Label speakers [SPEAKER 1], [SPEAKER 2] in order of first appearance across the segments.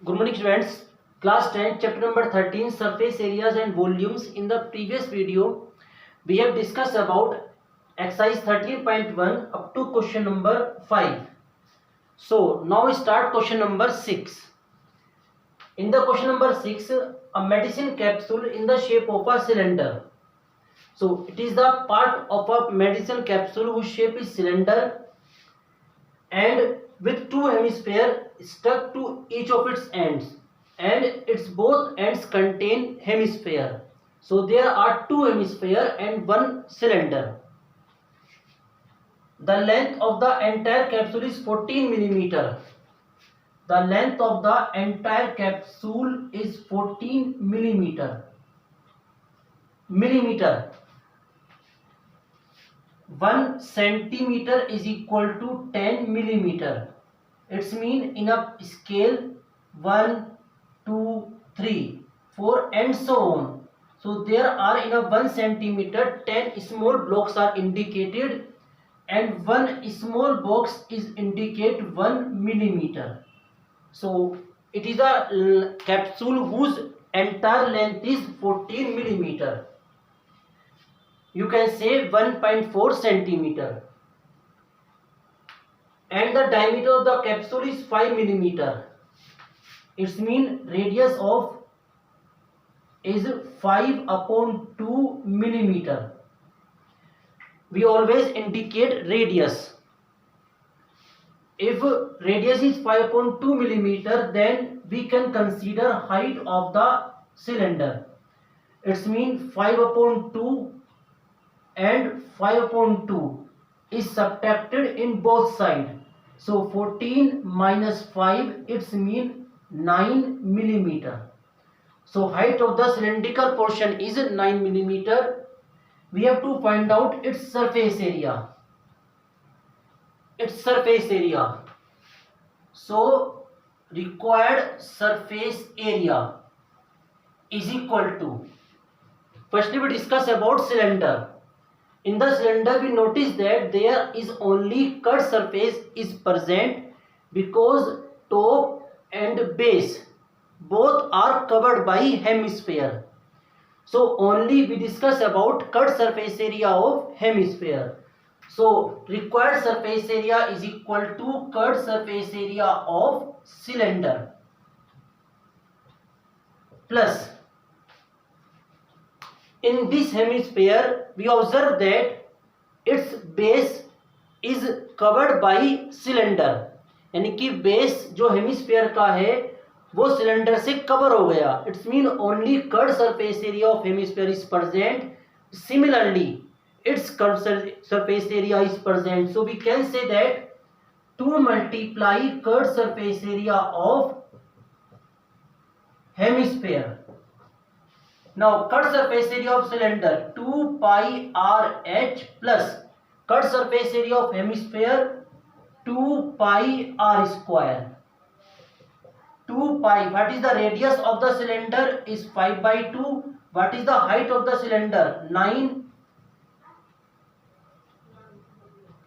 [SPEAKER 1] Good morning students. Class 10 chapter number 13 surface areas and volumes. In the previous video we have discussed about exercise 13.1 up to question number 5. So now we start question number 6. In the question number 6, a medicine capsule in the shape of a cylinder. So it is the part of a medicine capsule whose shape is cylinder and with two hemispheres stuck to each of its ends, and its both ends contain hemisphere. So there are two hemisphere and one cylinder. The length of the entire capsule is 14 millimeter. The length of the entire capsule is 14 millimeter. 1 centimeter is equal to 10 millimeter. It's mean in a scale 1, 2, 3, 4 and so on. So there are in a 1 centimeter 10 small blocks are indicated, and one small box is indicate 1 millimeter. So it is a capsule whose entire length is 14 millimeter. You can say 1.4 centimeter. And the diameter of the capsule is 5 millimeter. Its mean radius of is 5 upon 2 millimeter. We always indicate radius. If radius is 5 upon 2 millimeter, then we can consider height of the cylinder. Its mean 5 upon 2 and 5 upon 2 is subtracted in both sides. So 14 minus 5, it's mean 9 millimeter. So height of the cylindrical portion is 9 millimeter. We have to find out its surface area. So required surface area is equal to, firstly we discuss about cylinder. In the cylinder we notice that there is only cut surface is present because top and base both are covered by hemisphere. So only we discuss about cut surface area of hemisphere. So required surface area is equal to cut surface area of cylinder plus, in this hemisphere we observe that its base is covered by cylinder, यानी कि base जो hemisphere का है वो cylinder से cover हो गया. It's mean only curve surface area of hemisphere is present. Similarly its curved surface area is present. So we can say that 2 multiply curved surface area of hemisphere. Now curved surface area of cylinder 2 pi r h plus curved surface area of hemisphere 2 pi r square. 2 pi, what is the radius of the cylinder is 5 by 2. What is the height of the cylinder? 9.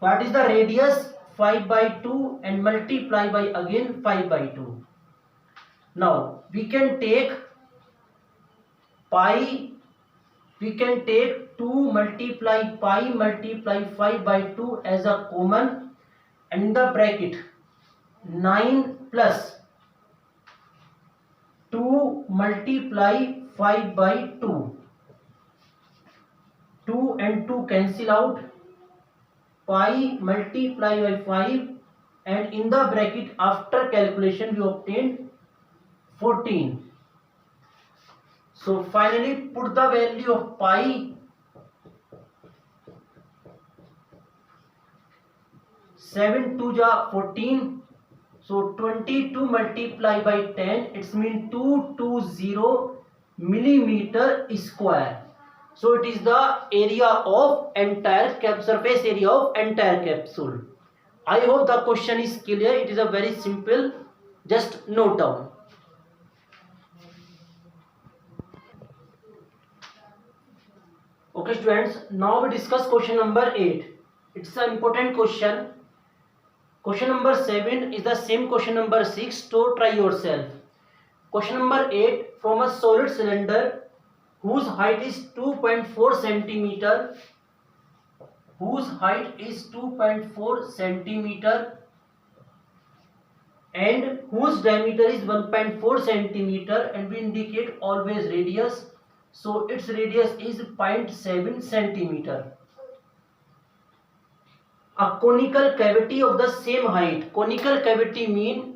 [SPEAKER 1] What is the radius? 5 by 2 and multiply by again 5 by 2. Now we can take pi, we can take 2 multiply pi multiply 5 by 2 as a common, and in the bracket 9 plus 2 multiply 5 by 2. 2 and 2 cancel out. Pi multiply by 5, and in the bracket after calculation we obtained 14. So finally put the value of pi. 7 2 ja 14. So 22 multiply by 10, it's mean 220 millimeter square. So it is the area of entire surface area of entire capsule. I hope the question is clear. It is a very simple, just note down. Okay students, now we discuss question number 8. It's an important question. Question number 7 is the same question number 6, so try yourself. Question number 8. From a solid cylinder whose height is 2.4 centimeter, and whose diameter is 1.4 centimeter, and we indicate always radius, so its radius is 0.7 centimeter. A conical cavity of the same height. Conical cavity mean,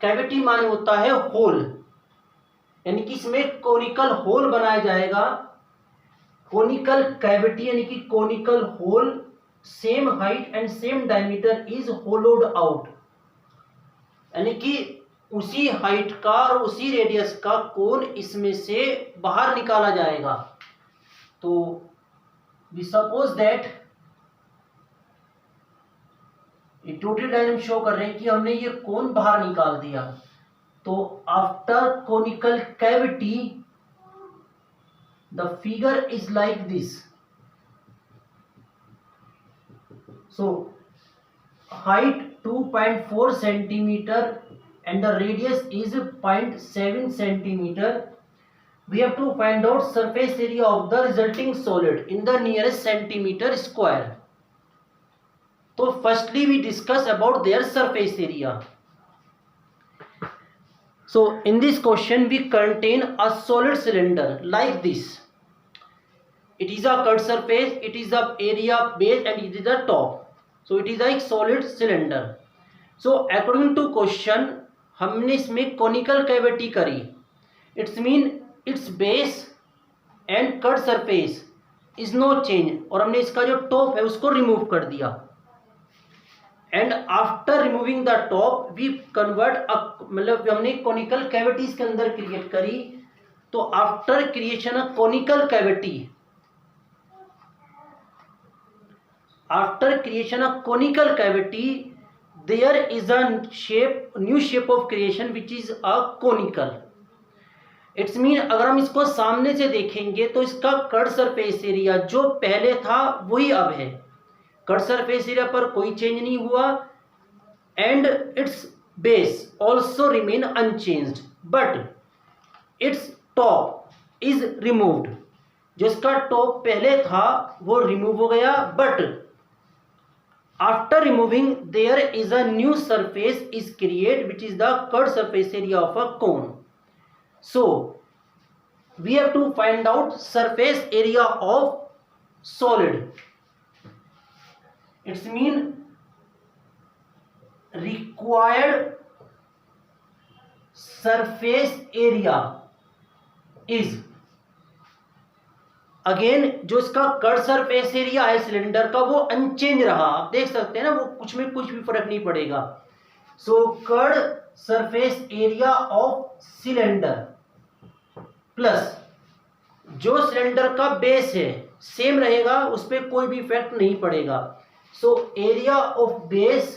[SPEAKER 1] cavity माने होता है whole, यानी कि इसमें conical whole बनाया जाएगा. Conical cavity यानी कि conical hole, same height and same diameter is hollowed out, यानी कि उसी हाइट का और उसी रेडियस का कोन इसमें से बाहर निकाला जाएगा. तो वी सपोज दैट ये टोटल डायग्राम शो कर रहे हैं कि हमने ये कोन बाहर निकाल दिया. तो after conical cavity the figure is like this. So height 2.4 centimeter and the radius is 0.7 centimeter. We have to find out surface area of the resulting solid in the nearest centimeter square. So firstly we discuss about their surface area. So in this question we contain a solid cylinder like this. It is a curved surface, it is a area base and it is a top. So it is like solid cylinder. So according to question हमने इसमें conical cavity करी. It's mean its base and curved surface is no change, और हमने इसका जो top है उसको remove कर दिया. And after removing the top we convert, मतलब हमने कोनिकल कैविटीज के अंदर क्रिएट करी. तो after creation of conical cavity, there is a shape, new shape of creation which is a conical. It's mean अगर हम इसको सामने से देखेंगे तो इसका कर्व सरफेस एरिया जो पहले था वही अब है. कर्व सरफेस एरिया पर कोई चेंज नहीं हुआ and its base also remain unchanged, but its top is removed. जो इसका टॉप पहले था वो रिमूव हो गया, but after removing there is a new surface is create which is the curve surface area of a cone. So we have to find out surface area of solid. It's mean required surface area is, again जो इसका curve surface area है cylinder का वो unchange रहा. आप देख सकते हैं ना, वो कुछ में कुछ भी फर्क नहीं पड़ेगा. So curve surface area of cylinder plus जो सिलेंडर का बेस है सेम रहेगा, उस पर कोई भी इफेक्ट नहीं पड़ेगा. So area of base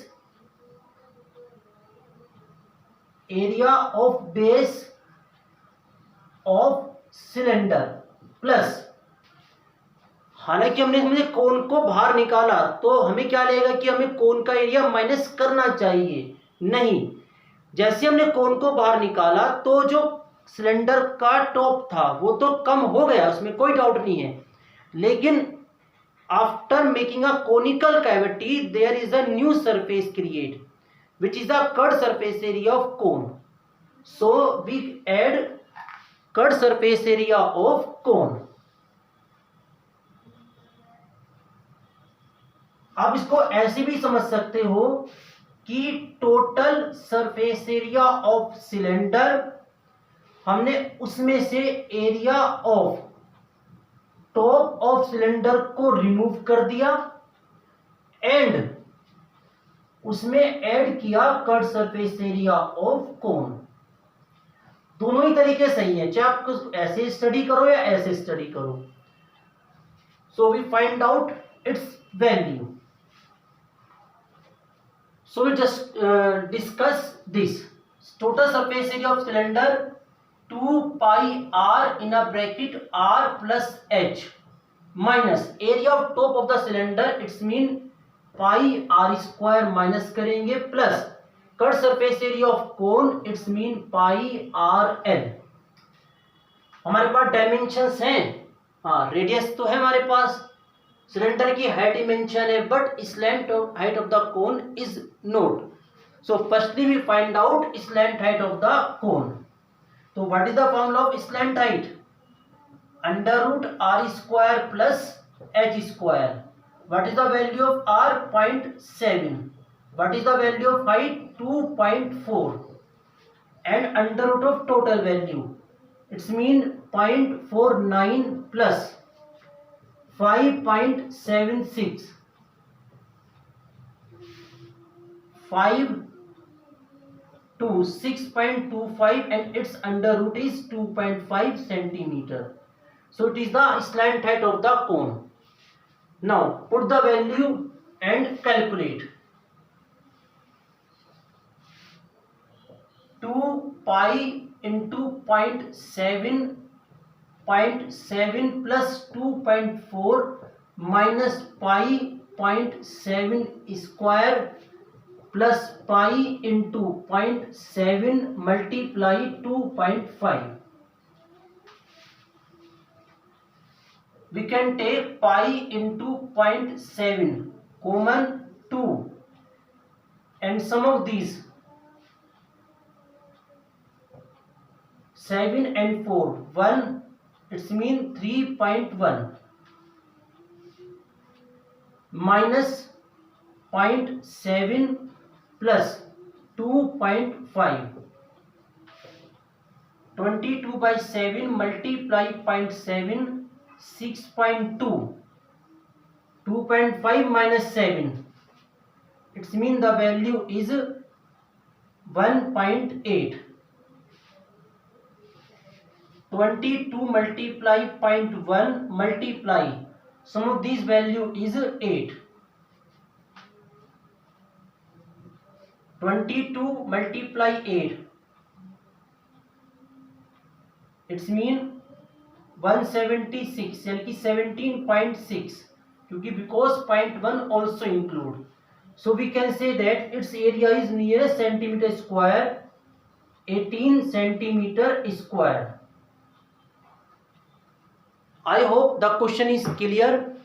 [SPEAKER 1] of cylinder plus, हालांकि हमने इसमें कोन को बाहर निकाला तो हमें क्या लगेगा कि हमें कोन का एरिया माइनस करना चाहिए. नहीं, जैसे हमने कोन को बाहर निकाला तो जो सिलेंडर का टॉप था वो तो कम हो गया, उसमें कोई डाउट नहीं है. लेकिन after making a conical cavity there is a new surface create which is the curved surface area of cone. So we add curved surface area of cone. आप इसको ऐसे भी समझ सकते हो कि total surface area of cylinder, हमने उसमें से area of top of cylinder को रिमूव कर दिया एंड उसमें ऐड किया कर्व सरफेस एरिया ऑफ कोन. दोनों ही तरीके सही है, चाहे आप ऐसे स्टडी करो या ऐसे स्टडी करो. So we find out its value. So we just discuss this. Total surface area of cylinder 2 pi r in a bracket r plus h minus area of top of the cylinder, it's mean pi r square minus करेंगे plus curved surface area of cone it's mean pi R L. हमारे पास dimensions हैं, हाँ radius तो है हमारे पास, cylinder की हाइट डिमेंशन है, but slant height of the cone is not. So firstly we find out slant height of the cone. तो what is the formula of slant height? Under root R square plus H square. What is the value of R? 0.7। What is the value of height? 2.4 and under root of total value it's mean 0.49 plus 5.76 5 to 6.25 and its under root is 2.5 centimeter. So it is the slant height of the cone. Now put the value and calculate. 2 pi into 0.7 plus 2.4 minus pi 0.7 square plus pi into 0.7 multiply 2.5. We can take pi into 0.7 common 2 and sum of these 7 and 4 1, it's mean 3.1 minus 0.7 plus 2.5, 22 by 7 multiply 0.7, 6.2, 2.5 minus 7, it's mean the value is 1.8. 22 multiply 0.1 multiply sum of these value is 8. 22 multiply 8 it's mean 176 यानी कि 17.6 क्योंकि because 0.1 also include, so we can say that its area is near centimeter square 18 centimeter square. I hope the question is clear.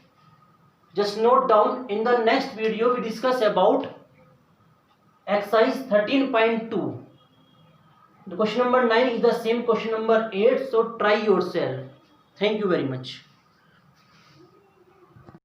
[SPEAKER 1] Just note down, in the next video we discuss about exercise 13.2. The question number 9 is the same question number 8, so try yourself. Thank you very much.